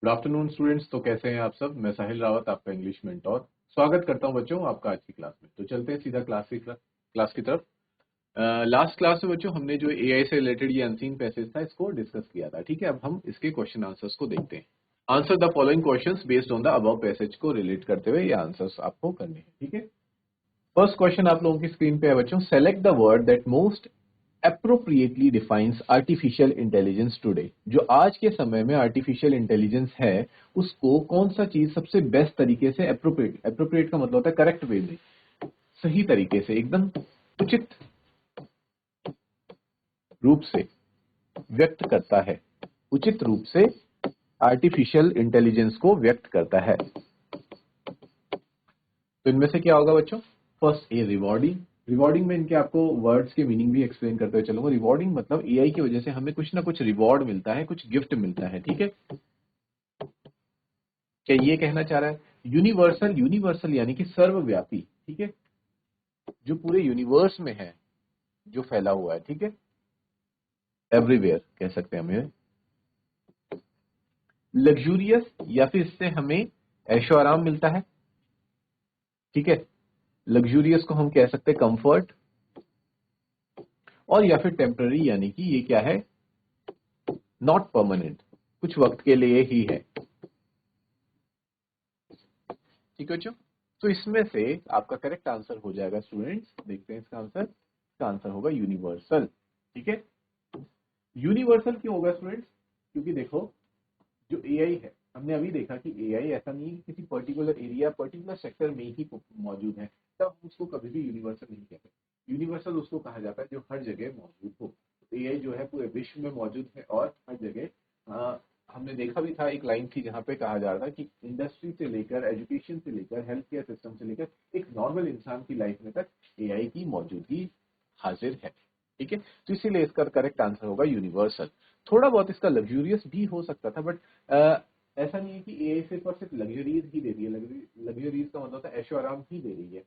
Good afternoon students. तो कैसे हैं आप सब। मैं साहिल रावत, आपका इंग्लिश मेंटोर। स्वागत करता हूं बच्चों आपका आज की क्लास में। तो चलते हैं सीधा क्लास की तरफ। लास्ट क्लास में बच्चों हमने जो एआई से रिलेटेड ये अनसीन पैसेज था इसको डिस्कस किया था। ठीक है, अब हम इसके क्वेश्चन आंसर्स को देखते हैं। Answer the following questions based on the above passage को रिलेट करते हुए ये आंसर्स आपको करने हैं। ठीक है, फर्स्ट क्वेश्चन आप लोगों की स्क्रीन पे है बच्चों। Select the word that most appropriately defines artificial intelligence today। जो आज के समय में आर्टिफिशियल इंटेलिजेंस है उसको कौन सा चीज सबसे बेस्ट तरीके से एप्रोप्रिएट का मतलब होता है करेक्ट वे में, सही तरीके से, एकदम उचित रूप से व्यक्त करता है, उचित रूप से आर्टिफिशियल इंटेलिजेंस को व्यक्त करता है। तो इनमें से क्या होगा बच्चों। First A rewarding. रिवॉर्डिंग में इनके आपको वर्ड्स के मीनिंग भी एक्सप्लेन करते हुए चलूंगा। रिवॉर्डिंग मतलब एआई की वजह से हमें कुछ ना कुछ रिवॉर्ड मिलता है, कुछ गिफ्ट मिलता है। ठीक है, क्या ये कहना चाह रहा है। यूनिवर्सल, यूनिवर्सल यानी कि सर्वव्यापी। ठीक है, जो पूरे यूनिवर्स में है, जो फैला हुआ है। ठीक है, एवरीवेयर कह सकते हैं हमें। लग्जूरियस या फिर इससे हमें ऐशो आराम मिलता है। ठीक है, लग्जूरियस को हम कह सकते हैं कंफर्ट। और या फिर टेम्पररी यानी कि ये क्या है, नॉट परमानेंट, कुछ वक्त के लिए ही है। ठीक है बच्चों, तो इसमें से आपका करेक्ट आंसर हो जाएगा स्टूडेंट्स। देखते हैं इसका आंसर। इसका आंसर होगा यूनिवर्सल। ठीक है, यूनिवर्सल क्यों होगा स्टूडेंट्स, क्योंकि देखो जो एआई है, हमने अभी देखा कि एआई ऐसा नहीं है कि किसी पर्टिकुलर एरिया, पर्टिकुलर सेक्टर में ही मौजूद है, तब हम उसको कभी भी यूनिवर्सल नहीं कहते। यूनिवर्सल उसको कहा जाता है जो हर जगह मौजूद हो। एआई जो है पूरे विश्व में मौजूद है और हर जगह। हमने देखा भी था, एक लाइन थी जहां पे कहा जा रहा था कि इंडस्ट्री से लेकर, एजुकेशन से लेकर, हेल्थ केयर सिस्टम से लेकर एक नॉर्मल इंसान की लाइफ में तक एआई की मौजूदगी हाजिर है। ठीक है, तो इसीलिए इसका करेक्ट आंसर होगा यूनिवर्सल। थोड़ा बहुत इसका लग्जूरियस भी हो सकता था, बट ऐसा नहीं है कि एआई सिर्फ लग्जरीज ही दे रही है। लग्जरीज का मतलब होता है ऐशो आराम ही दे रही है।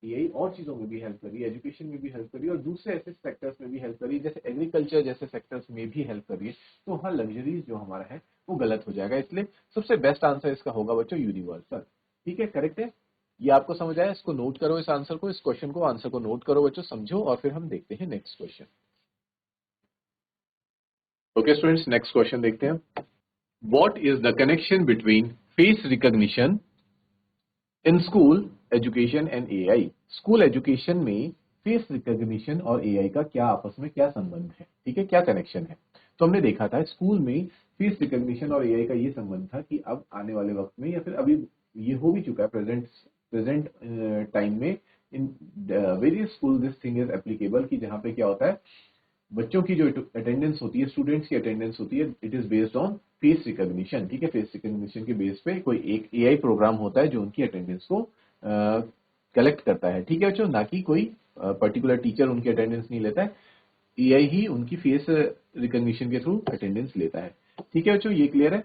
एआई और चीजों में भी हेल्प कर रही है, एजुकेशन में भी हेल्प कर रही है और दूसरे ऐसे सेक्टर्स में भी हेल्प कर रही है, जैसे एग्रीकल्चर जैसे सेक्टर्स में भी हेल्प कर रही है। तो हाँ, लग्जरीज जो हमारा है वो गलत हो जाएगा, इसलिए सबसे बेस्ट आंसर इसका होगा बच्चों यूनिवर्सल। ठीक है, करेक्ट है। ये आपको समझ आया, इसको नोट करो, इस आंसर को, इस क्वेश्चन को, आंसर को नोट करो बच्चों, समझो, और फिर हम देखते हैं next question. Okay students, next question देखते हैं। What is the connection between face recognition in school education and AI. School education में फेस रिकॉग्निशन और एआई का क्या आपस में क्या संबंध है। ठीक है, क्या कनेक्शन है। तो हमने देखा था स्कूल में फेस रिकॉग्निशन और एआई का ये संबंध था कि अब आने वाले वक्त में, या फिर अभी ये हो भी चुका है प्रेजेंट टाइम में, in various school this thing is applicable, कि जहाँ पे क्या होता है, बच्चों की जो अटेंडेंस होती है, स्टूडेंट्स की अटेंडेंस होती है, it is based on face recognition. ठीक है, फेस रिकॉग्निशन के बेस पे कोई एक एआई प्रोग्राम होता है जो उनकी अटेंडेंस को कलेक्ट करता है। ठीक है बच्चों, ना कि कोई पर्टिकुलर टीचर उनकी अटेंडेंस नहीं लेता है, एआई ही उनकी फेस रिकॉग्निशन के थ्रू अटेंडेंस लेता है। ठीक है बच्चों, ये क्लियर है।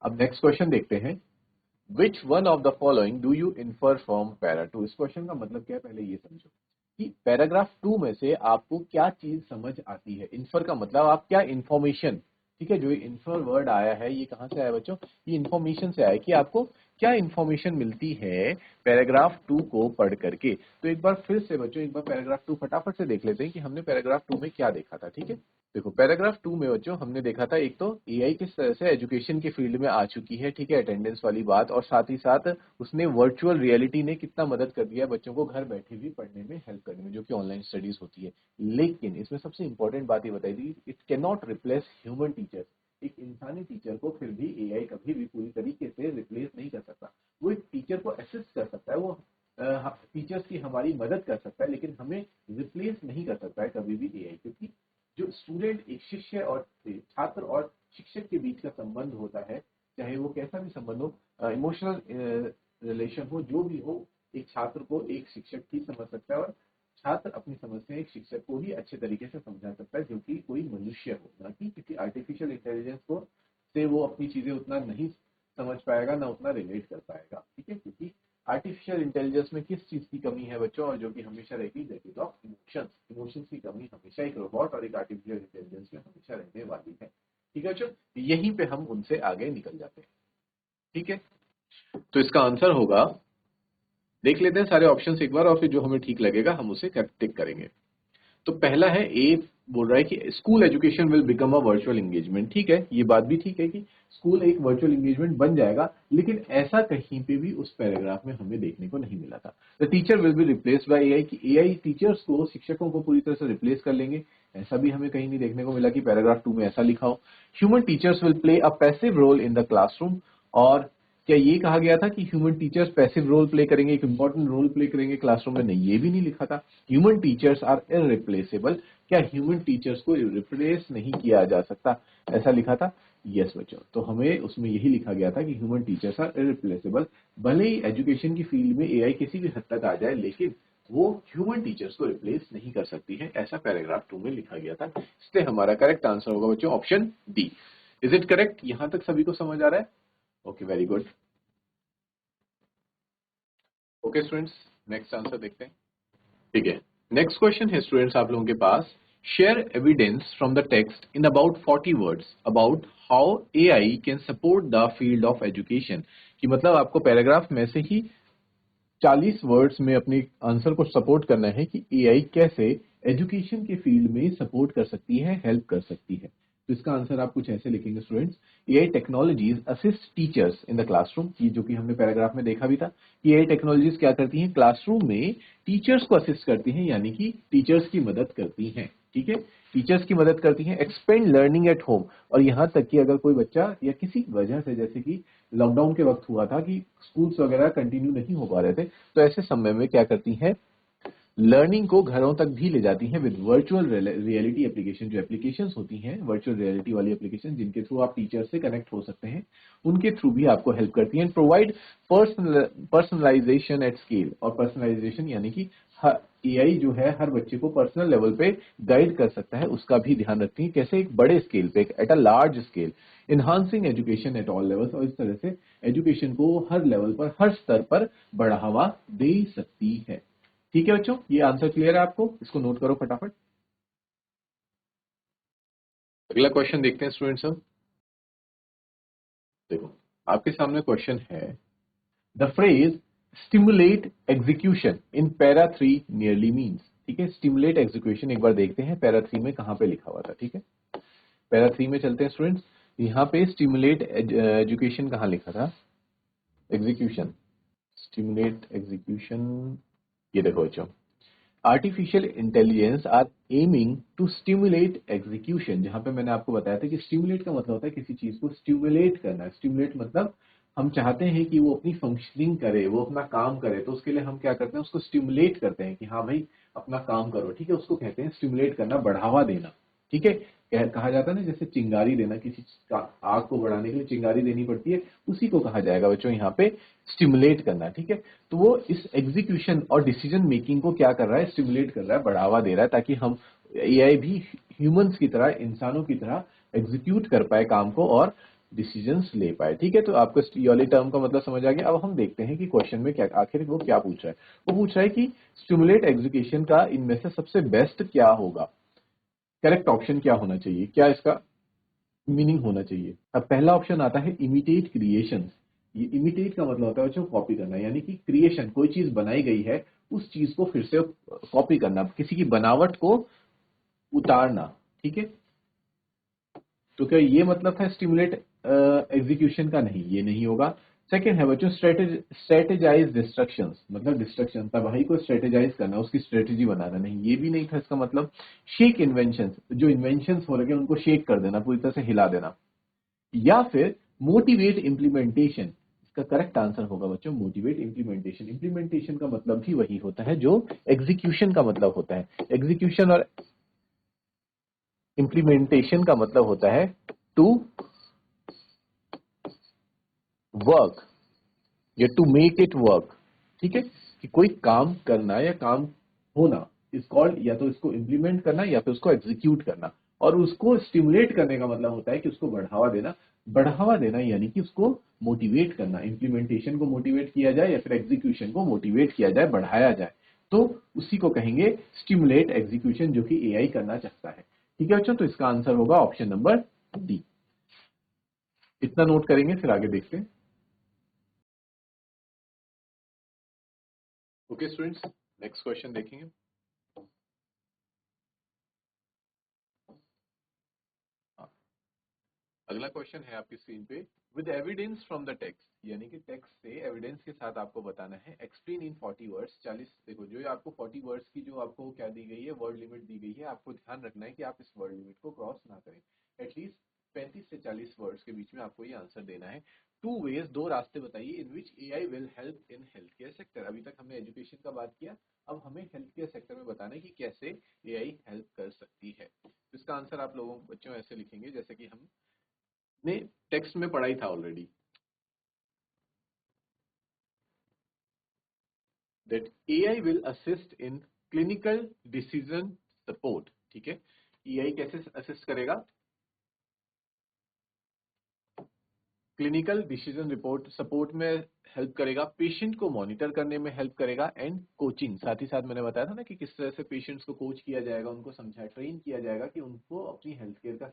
अब नेक्स्ट क्वेश्चन देखते हैं। Which one of the following do you infer from para two. इस क्वेश्चन का मतलब क्या है, पहले ये समझो कि पैराग्राफ 2 में से आपको क्या चीज समझ आती है। इन्फर का मतलब आप क्या इंफॉर्मेशन। ठीक है, जो इन्फर वर्ड आया है ये कहां से आया बच्चों, ये इंफॉर्मेशन से आया कि आपको क्या इंफॉर्मेशन मिलती है पैराग्राफ 2 को पढ़ करके। तो एक बार फिर से बच्चों, एक बार पैराग्राफ 2 फटाफट से देख लेते हैं कि हमने पैराग्राफ 2 में क्या देखा था। ठीक है, देखो पैराग्राफ 2 में बच्चों हमने देखा था, एक तो एआई किस तरह से एजुकेशन के फील्ड में आ चुकी है। ठीक है, अटेंडेंस वाली बात, और साथ ही साथ उसने वर्चुअल रियलिटी ने कितना मदद कर दिया है बच्चों को घर बैठे भी पढ़ने में, हेल्प करने में, जो कि ऑनलाइन स्टडीज होती है। लेकिन इसमें सबसे इंपॉर्टेंट बात ये बताई थी, it can not replace human teacher. एक इंसानी टीचर को फिर भी एआई कभी भी पूरी तरीके से रिप्लेस नहीं कर सकता। वो एक टीचर को असिस्ट कर सकता है, वो टीचर्स की हमारी मदद कर सकता है, लेकिन हमें रिप्लेस नहीं कर सकता है कभी भी एआई, क्योंकि जो स्टूडेंट, एक शिष्य और छात्र और शिक्षक के बीच का संबंध होता है, चाहे वो कैसा भी संबंध हो, इमोशनल रिलेशन हो, जो भी हो, एक छात्र को एक शिक्षक ही समझ सकता है, और छात्र अपनी समस्या एक शिक्षक को ही अच्छे तरीके से समझा सकता है, जो कि कोई मनुष्य हो, ना कि किसी आर्टिफिशियल इंटेलिजेंस को से वो अपनी चीजें उतना नहीं समझ पाएगा, ना उतना रिलेट कर पाएगा। ठीक है, क्योंकि आर्टिफिशियल इंटेलिजेंस में किस चीज की कमी है बच्चों, और जो कि हमेशा रहेगी, that is of emotions. Emotions की कमी हमेशा एक रोबोट और एक आर्टिफिशियल इंटेलिजेंस में हमेशा रहने वाली है। ठीक है बच्चों, यहीं पे हम उनसे आगे निकल जाते हैं। ठीक है, तो इसका आंसर होगा, देख लेते हैं सारे ऑप्शंस एक बार और फिर जो हमें ठीक लगेगा हम उसे टिक करेंगे। तो पहला है ए, बोल रहा है कि school education will become a virtual engagement. ठीक है, ये बात भी ठीक है कि स्कूल एक वर्चुअल एंगेजमेंट बन जाएगा, लेकिन ऐसा कहीं पे भी उस पैराग्राफ में हमें देखने को नहीं मिला था। The teacher will be replaced by AI, कि एआई टीचर्स को, शिक्षकों को पूरी तरह से रिप्लेस कर लेंगे, ऐसा भी हमें कहीं नहीं देखने को मिला कि पैराग्राफ 2 में ऐसा लिखा हो। Human teachers will play a passive role in the classroom, और क्या ये कहा गया था कि human teachers passive role play करेंगे, एक इंपॉर्टेंट रोल प्ले करेंगे क्लासरूम में? नहीं, ये भी नहीं लिखा था। ह्यूमन टीचर्स आर इररिप्लेसेबल, क्या ह्यूमन टीचर्स को रिप्लेस नहीं किया जा सकता, ऐसा लिखा था? यस बच्चों, तो हमें उसमें यही लिखा गया था कि ह्यूमन टीचर्स आर इररिप्लेसेबल। भले ही एजुकेशन की फील्ड में एआई किसी भी हद तक आ जाए, लेकिन वो ह्यूमन टीचर्स को रिप्लेस नहीं कर सकती है, ऐसा पैराग्राफ 2 में लिखा गया था। इसलिए हमारा करेक्ट आंसर होगा बच्चों option D. Is it correct? यहां तक सभी को समझ आ रहा है? Okay, very good. Okay students, next answer देखते हैं। ठीक है, नेक्स्ट क्वेश्चन है स्टूडेंट्स आप लोगों के पास, share evidence from the text in about 40 words about how AI can support the field of education. कि मतलब आपको पैराग्राफ में से ही 40 वर्ड्स में अपनी आंसर को सपोर्ट करना है कि एआई कैसे एजुकेशन के फील्ड में सपोर्ट कर सकती है, हेल्प कर सकती है। तो इसका आंसर आप कुछ ऐसे लिखेंगे students, AI technologies assist teachers in the classroom, ये जो कि हमने पैराग्राफ में देखा भी था कि एआई टेक्नोलॉजीज क्या करती हैं, क्लासरूम में टीचर्स को असिस्ट करती हैं, यानी कि टीचर्स की मदद करती हैं। ठीक है, टीचर्स की मदद करती हैं, एक्सपेंड लर्निंग एट होम, और यहां तक कि अगर कोई बच्चा या किसी वजह से, जैसे कि लॉकडाउन के वक्त हुआ था कि स्कूल्स वगैरह कंटिन्यू नहीं हो पा रहे थे, तो ऐसे समय में क्या करती हैं, लर्निंग को घरों तक भी ले जाती हैं विद वर्चुअल रियलिटी एप्लीकेशन। जो एप्लीकेशंस होती हैं वर्चुअल रियलिटी वाली एप्लीकेशन, जिनके थ्रू आप टीचर से कनेक्ट हो सकते हैं, उनके थ्रू भी आपको हेल्प करती हैं। प्रोवाइड पर्सनलाइजेशन एट स्केल, और पर्सनलाइजेशन यानी कि एआई जो है हर बच्चे को पर्सनल लेवल पे गाइड कर सकता है, उसका भी ध्यान रखती है, कैसे? एक बड़े स्केल पे, at a large scale. Enhancing education at all levels, और इस तरह से एजुकेशन को हर लेवल पर, हर स्तर पर बढ़ावा दे सकती है। ठीक है बच्चों, ये आंसर क्लियर है आपको? इसको नोट करो फटाफट। अगला क्वेश्चन देखते हैं स्टूडेंट्स हम। देखो, आपके सामने क्वेश्चन है, the phrase stimulate execution in para 3 nearly means. ठीक है, स्टिमुलेट एग्जीक्यूशन एक बार देखते हैं पैरा 3 में कहां पे लिखा हुआ था। ठीक है, पैरा 3 में चलते हैं स्टूडेंट्स। यहाँ पे स्टिमुलेट एजुकेशन कहाँ लिखा था, एग्जीक्यूशन, स्टिमुलेट एग्जीक्यूशन, ये देखो बच्चों, artificial intelligence are aiming to stimulate execution. जहां पे मैंने आपको बताया था कि स्टिमुलेट का मतलब होता है किसी चीज को स्टिमुलेट करना। स्टिमुलेट मतलब हम चाहते हैं कि वो अपनी फंक्शनिंग करे, वो अपना काम करे, तो उसके लिए हम क्या करते हैं, उसको स्टिमुलेट करते हैं कि हाँ भाई अपना काम करो। ठीक है, उसको कहते हैं स्टिमुलेट करना, बढ़ावा देना। ठीक है, कहा जाता है ना, जैसे चिंगारी देना, किसी का आग को बढ़ाने के लिए चिंगारी देनी पड़ती है, उसी को कहा जाएगा बच्चों यहाँ पे स्टिमुलेट करना। ठीक है, तो वो इस एग्जीक्यूशन और डिसीजन मेकिंग को क्या कर रहा है, स्टिमुलेट कर रहा है, बढ़ावा दे रहा है, ताकि हम एआई भी ह्यूमंस की तरह, इंसानों की तरह एग्जीक्यूट कर पाए काम को और डिसीजंस ले पाए। ठीक है, तो आपको ये वाली टर्म का मतलब समझ आ गया। अब हम देखते हैं कि क्वेश्चन में क्या आखिर वो क्या पूछ रहा है। वो पूछ रहा है कि स्टिमुलेट एग्जीक्यूशन का इनमें से सबसे बेस्ट क्या होगा, करेक्ट ऑप्शन क्या होना चाहिए, क्या इसका मीनिंग होना चाहिए। अब पहला ऑप्शन आता है इमिटेट क्रिएशन। ये इमिटेट का मतलब होता है बच्चों कॉपी करना, यानी कि क्रिएशन, कोई चीज बनाई गई है उस चीज को फिर से कॉपी करना, किसी की बनावट को उतारना। ठीक है, तो क्या ये मतलब था स्टिमुलेट एग्जीक्यूशन का? नहीं, ये नहीं होगा। सेकेंड है बच्चों स्ट्रेटेजाइज डिस्ट्रक्शंस, मतलब डिस्ट्रक्शन, तबाही को स्ट्रेटेजाइज करना, उसकी स्ट्रेटेजी बनाना। नहीं, ये भी नहीं था इसका मतलब। शेक इन्वेंशंस, जो इन्वेंशंस हो रहे हैं उनको शेक कर देना, पूरी तरह से हिला देना। या फिर मोटिवेट इंप्लीमेंटेशन, इसका करेक्ट आंसर होगा बच्चों मोटिवेट इंप्लीमेंटेशन। इंप्लीमेंटेशन का मतलब भी वही होता है जो एग्जीक्यूशन का मतलब होता है। एग्जीक्यूशन और इंप्लीमेंटेशन का मतलब होता है टू वर्क या टू मेक इट वर्क। ठीक है, कि कोई काम करना या काम होना इज कॉल्ड, या तो इसको इंप्लीमेंट करना या फिर उसको एग्जीक्यूट करना। और उसको स्टिमुलेट करने का मतलब होता है कि उसको बढ़ावा देना। बढ़ावा देना यानी कि उसको मोटिवेट करना, इंप्लीमेंटेशन को मोटिवेट किया जाए या फिर एग्जीक्यूशन को मोटिवेट किया जाए, बढ़ाया जाए, तो उसी को कहेंगे स्टिमुलेट एग्जीक्यूशन, जो कि एआई करना चाहता है। ठीक है बच्चों, तो इसका आंसर होगा ऑप्शन नंबर डी। इतना नोट करेंगे, फिर आगे देखते हैं। ओके स्टूडेंट्स, नेक्स्ट क्वेश्चन देखेंगे। अगला क्वेश्चन है आपकी स्क्रीन पे, with evidence from the text, यानी कि टेक्स्ट से एविडेंस के साथ आपको बताना है, एक्सप्लेन इन 40 वर्ड्स, 40, देखो जो आपको 40 वर्ड्स की जो आपको क्या दी गई है, वर्ड लिमिट दी गई है, आपको ध्यान रखना है कि आप इस वर्ड लिमिट को क्रॉस ना करें। एटलीस्ट 35 से 40 वर्ड्स के बीच में आपको ये आंसर देना है। 2 वेज, 2 रास्ते बताइए in which AI will help in health care sector. अभी तक हमने एजुकेशन का बात किया, अब हमें हेल्थ केयर सेक्टर में बताना है कि कैसे एआई हेल्प कर सकती है। इसका आंसर आप लोगों बच्चों ऐसे लिखेंगे जैसे कि हम ने टेक्स्ट में पढ़ा ही था already, that AI will assist in clinical decision support. ठीक है, एआई कैसे असिस्ट करेगा? क्लिनिकल डिसीजन रिपोर्ट सपोर्ट में हेल्प करेगा, पेशेंट को मॉनिटर करने में हेल्प करेगा, एंड कोचिंग, साथ ही साथ मैंने बताया था ना कि किस तरह से पेशेंट्स को कोच किया जाएगा, उनको समझा ट्रेन किया जाएगा कि उनको अपनी हेल्थ केयर का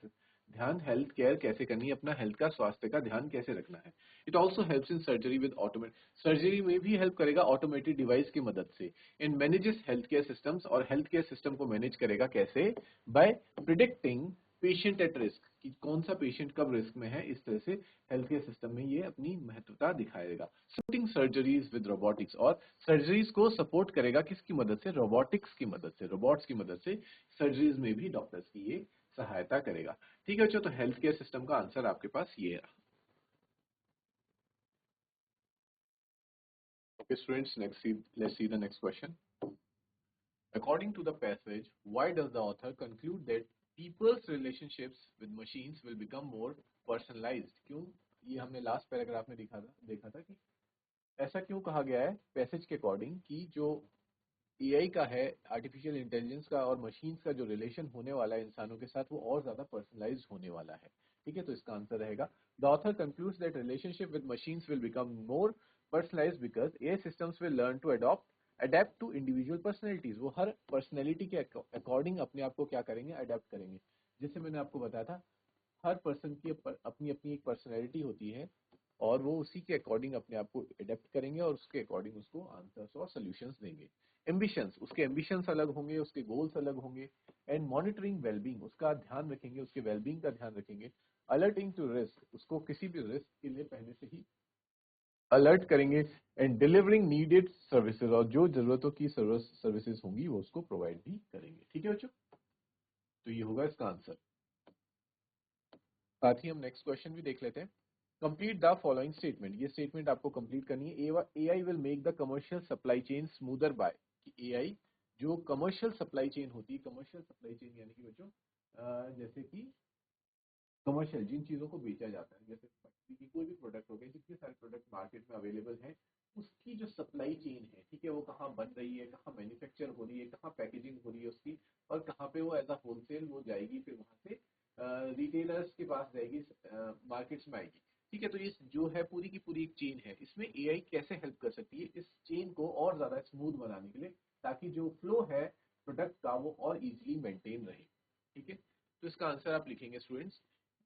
ध्यान, हेल्थ केयर कैसे करनी है, अपना हेल्थ का स्वास्थ्य का ध्यान कैसे रखना है। It also helps in surgery with automate, surgery में भी हेल्प करेगा ऑटोमेटेड डिवाइस की मदद से। And manages health care systems, और हेल्थ केयर सिस्टम को मैनेज करेगा कैसे? By predicting patient at risk, कि कौन सा पेशेंट कब रिस्क में है, इस तरह से हेल्थ केयर सिस्टम में ये अपनी महत्वता दिखाएगा। सपोर्टिंग सर्जरीज विद रोबोटिक्स, और सर्जरीज को सपोर्ट करेगा किसकी मदद से? रोबोटिक्स की मदद से, रोबोट्स की मदद से सर्जरीज में भी डॉक्टर्स की ये सहायता करेगा। ठीक है बच्चों, तो हेल्थ केयर सिस्टम का आंसर आपके पास ये रहा। Okay students, let's see the next question. According to the passage, why does the author conclude that people's relationships with machines will become more personalized? क्यों? ये हमने लास्ट पैराग्राफ में देखा था कि ऐसा क्यों कहा गया है पैसेज के अकॉर्डिंग कि जो एआई का है, आर्टिफिशियल इंटेलिजेंस का और मशीन्स का जो रिलेशन होने वाला है इंसानों के साथ, वो और ज्यादा पर्सनलाइज्ड होने वाला है। ठीक है, तो इसका आंसर रहेगा, the author concludes that relationship with machines will become more personalised because AI systems will learn to adapt to individual personalities. वो हर पर्सनैलिटी के अकॉर्डिंग अपने आप को क्या करेंगे? अडेप्ट करेंगे। जैसे मैंने आपको बताया था, हर पर्सन की अपनी अपनी एक पर्सनैलिटी होती है, और वो उसी के अकॉर्डिंग अपने आप को अडेप्ट करेंगे और उसके अकॉर्डिंग उसको आंसर्स और सोल्यूशंस देंगे। एम्बिशंस, उसके एम्बिशंस अलग होंगे, उसके गोल्स अलग होंगे। एंड मॉनिटरिंग वेलबींग, उसका ध्यान रखेंगे, उसके वेलबींग का ध्यान रखेंगे। अलर्टिंग टू रिस्क, उसको किसी भी रिस्क के लिए पहले से ही अलर्ट करेंगे। एंड डिलीवरिंग नीडेड सर्विसेज, और जो जरूरतों की सर्विसेज होंगी वो उसको प्रोवाइड भी करेंगे। ठीक है बच्चों, तो ये होगा इसका आंसर। साथ ही हम नेक्स्ट क्वेश्चन भी देख लेते हैं। कंप्लीट द फॉलोइंग स्टेटमेंट, ये स्टेटमेंट आपको कंप्लीट करनी है। AI will make the commercial supply chain smoother by, कि एआई जो कमर्शियल सप्लाई चेन होती है, कमर्शियल सप्लाई चेन यानी कि बच्चों जैसे कि कमर्शियल जिन चीजों को बेचा जाता है, जैसे फैक्ट्री की कोई भी प्रोडक्ट हो गया, जितने सारे प्रोडक्ट मार्केट में अवेलेबल हैं, उसकी जो सप्लाई चेन है, ठीक है, वो कहाँ बन रही है, कहाँ मैन्युफैक्चर हो रही है, कहाँ पैकेजिंग हो रही है उसकी, और कहाँ पे वो एज अ होलसेल वो जाएगी, फिर वहां से रिटेलर्स के पास जाएगी, मार्केट्स में आएगी। ठीक है, तो ये जो है पूरी की पूरी एक चेन है, इसमें एआई कैसे हेल्प कर सकती है इस चेन को और ज्यादा स्मूथ बनाने के लिए, ताकि जो फ्लो है प्रोडक्ट का वो और इजिली मेंटेन रहे। ठीक है, तो इसका आंसर आप लिखेंगे students,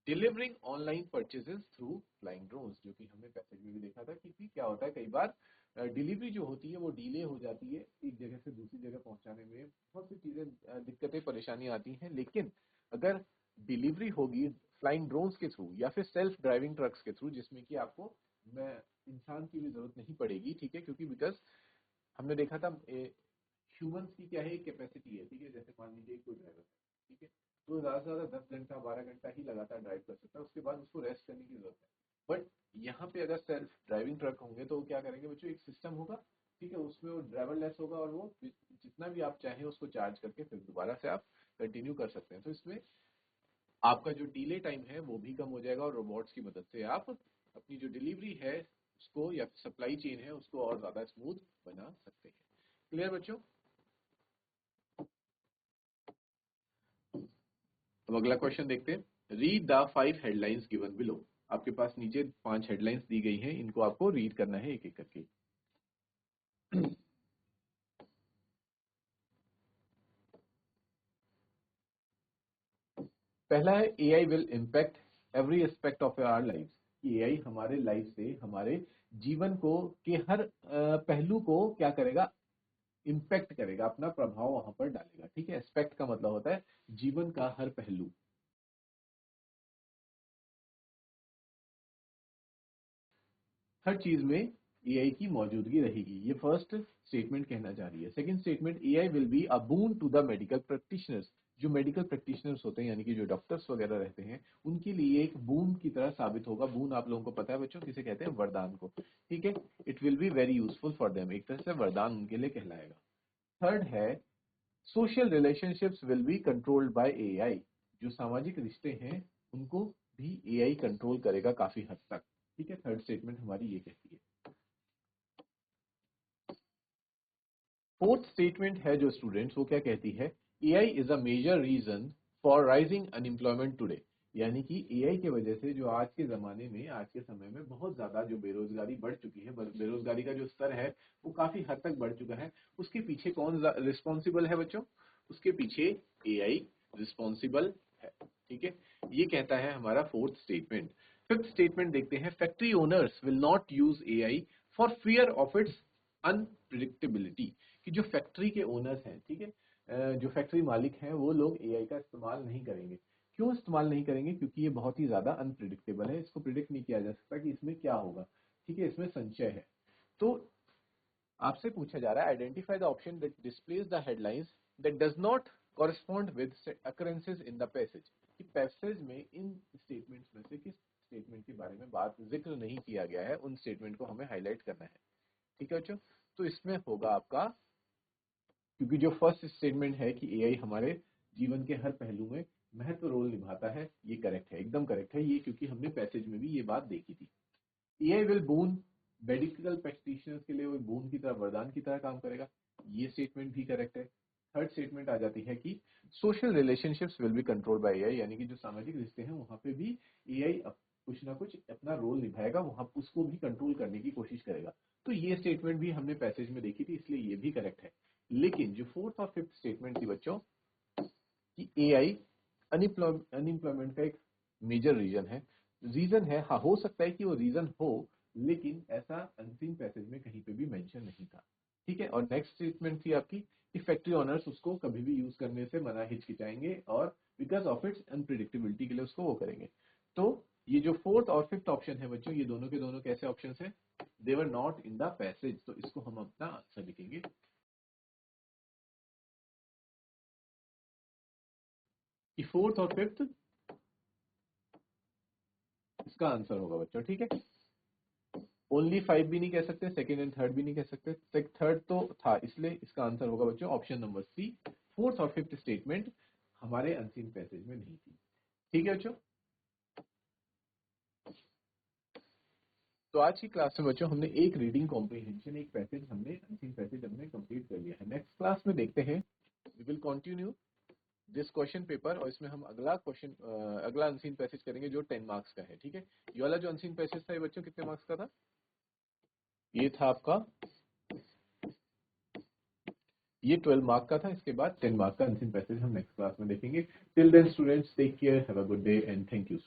delivering online purchases through flying drones, जो कि हमने पैसेज में भी देखा था कि क्या होता है, कई बार डिलीवरी जो होती है वो डिले हो जाती है, एक जगह से दूसरी जगह पहुंचाने में बहुत सी चीजें दिक्कतें परेशानी आती हैं, लेकिन अगर डिलीवरी होगी फ्लाइंग ड्रोन्स के थ्रू या फिर सेल्फ ड्राइविंग ट्रक्स के थ्रू, जिसमें कि आपको मैं इंसान की भी जरूरत नहीं पड़ेगी। ठीक है, क्योंकि बिकॉज हमने देखा था ह्यूमंस की क्या है कैपेसिटी है, ठीक है, जैसे मान लीजिए कोई ड्राइवर है, ठीक है, तो ज्यादा से ज्यादा 10 घंटा 12 घंटा ही लगातार ड्राइव कर सकता है, उसके बाद उसको रेस्ट करने की जरूरत है। बट यहाँ पे अगर सेल्फ ड्राइविंग ट्रक होंगे तो वो क्या करेंगे बच्चों, एक सिस्टम होगा, ठीक है, उसमें वो ड्राइवरलेस होगा, और वो जितना भी आप चाहें उसको चार्ज करके फिर दोबारा से आप कंटिन्यू कर सकते हैं। तो इसमें आपका जो डिले टाइम है वो भी कम हो जाएगा, और रोबोट्स की मदद से आप अपनी जो डिलीवरी है उसको या सप्लाई चेन है उसको और ज्यादा स्मूथ बना सकते हैं। क्लियर बच्चों? अब अगला क्वेश्चन देखते हैं। Read the 5 headlines given below, आपके पास नीचे 5 हेडलाइंस दी गई हैं, इनको आपको रीड करना है एक एक करके। पहला है AI will impact every aspect of our life, AI हमारे लाइफ से, हमारे जीवन को के हर पहलू को क्या करेगा, इम्पैक्ट करेगा, अपना प्रभाव वहां पर डालेगा। ठीक है, एस्पेक्ट का मतलब होता है जीवन का हर पहलू। हर चीज में एआई की मौजूदगी रहेगी, ये फर्स्ट स्टेटमेंट कहना चाह रही है। Second statement, AI will be a boon to the medical practitioners. जो मेडिकल प्रैक्टिशनर्स होते हैं यानी कि जो डॉक्टर्स वगैरह रहते हैं, उनके लिए एक बून की तरह साबित होगा। बून आप लोगों को पता है बच्चों किसे कहते हैं, वरदान को। ठीक है, it will be very useful for them, एक तरह से वरदान उनके लिए कहलाएगा। थर्ड है, social relationships will be controlled by AI. जो सामाजिक रिश्ते हैं उनको भी एआई कंट्रोल करेगा काफी हद तक। ठीक है, थर्ड स्टेटमेंट हमारी ये कहती है। फोर्थ स्टेटमेंट है जो स्टूडेंट्स, वो क्या कहती है, AI is a major reason for rising unemployment today. यानी कि एआई के वजह से जो आज के जमाने में, आज के समय में बहुत ज्यादा जो बेरोजगारी बढ़ चुकी है, बेरोजगारी का जो स्तर है वो काफी हद तक बढ़ चुका है। उसके पीछे कौन रिस्पॉन्सिबल है बच्चों, उसके पीछे एआई रिस्पॉन्सिबल है। ठीक है, ये कहता है हमारा फोर्थ स्टेटमेंट। फिफ्थ स्टेटमेंट देखते हैं, factory owners will not use AI for fear of its unpredictability. कि जो फैक्ट्री के ओनर्स हैं, ठीक है, जो फैक्ट्री मालिक हैं, वो लोग एआई का इस्तेमाल नहीं करेंगे। क्यों इस्तेमाल नहीं करेंगे, क्योंकि ये बहुत ही ज्यादा अनप्रिडिक्टेबल है, इसको प्रिडिक्ट नहीं किया जा सकता कि इसमें क्या होगा। ठीक है, इसमें संशय है। तो आपसे पूछा जा रहा है, identify the option that displays the headlines that does not correspond with occurrences in the passage. कि पैसेज में इन स्टेटमेंट्स में से किस स्टेटमेंट के बारे में बात जिक्र नहीं किया गया है, उन स्टेटमेंट को हमें हाईलाइट करना है। ठीक है बच्चों, तो इसमें होगा आपका, क्योंकि जो फर्स्ट स्टेटमेंट है कि एआई हमारे जीवन के हर पहलू में महत्व रोल निभाता है, ये करेक्ट है, एकदम करेक्ट है ये, क्योंकि हमने पैसेज में भी ये बात देखी थी। AI will boon medical practitioners के लिए वो बून की तरह, वरदान की तरह काम करेगा, ये स्टेटमेंट भी करेक्ट है। थर्ड स्टेटमेंट आ जाती है कि social relationships will be control by AI. यानी कि जो सामाजिक रिश्ते हैं वहां पे भी एआई कुछ ना कुछ अपना रोल निभाएगा, वहां उसको भी कंट्रोल करने की कोशिश करेगा। तो ये स्टेटमेंट भी हमने पैसेज में देखी थी, इसलिए ये भी करेक्ट है। लेकिन जो फोर्थ और फिफ्थ स्टेटमेंट थी बच्चों, कि एआई अनएम्प्लॉयमेंट का एक मेजर रीजन है, हाँ हो सकता है कि वो रीजन हो, लेकिन ऐसा अनसीन पैसेज में कहीं पे भी मेंशन नहीं था। ठीक है, और नेक्स्ट स्टेटमेंट थी आपकी कि फैक्ट्री ओनर्स उसको कभी भी यूज करने से मना हिचकिचाएंगे, और बिकॉज ऑफ इट्स अनप्रिडिक्टेबिलिटी के लिए उसको वो करेंगे। तो ये जो फोर्थ और फिफ्थ ऑप्शन है बच्चों, ये दोनों के दोनों कैसे ऑप्शन है, they were not in the passage, तो इसको हम अपना आंसर लिखेंगे। कि फोर्थ और फिफ्थ इसका आंसर होगा बच्चों। ठीक है, ओनली 5 भी नहीं कह सकते, सेकंड एंड थर्ड भी नहीं कह सकते, थर्ड तो था, इसलिए इसका आंसर होगा बच्चों ऑप्शन नंबर सी। फोर्थ और फिफ्थ स्टेटमेंट हमारे अनसीन पैसेज में नहीं थी। ठीक है बच्चों, तो आज की क्लास में बच्चों हमने एक रीडिंग कॉम्प्रिहेंशन, एक पैसेज हमने, अनसीन पैसेज हमने कंप्लीट कर लिया है। नेक्स्ट क्लास में देखते हैं, we will continue this question paper, और इसमें हम अगला क्वेश्चन, अगला अनसीन पैसेज करेंगे जो 10 मार्क्स का है। ठीक है, ये वाला जो अनसीन पैसेज था ये बच्चों कितने मार्क्स का था, ये था आपका, ये 12 मार्क का था। इसके बाद 10 मार्क का अनसीन पैसेज हम नेक्स्ट क्लास में देखेंगे। Till then students, take care, have a good day and thank you.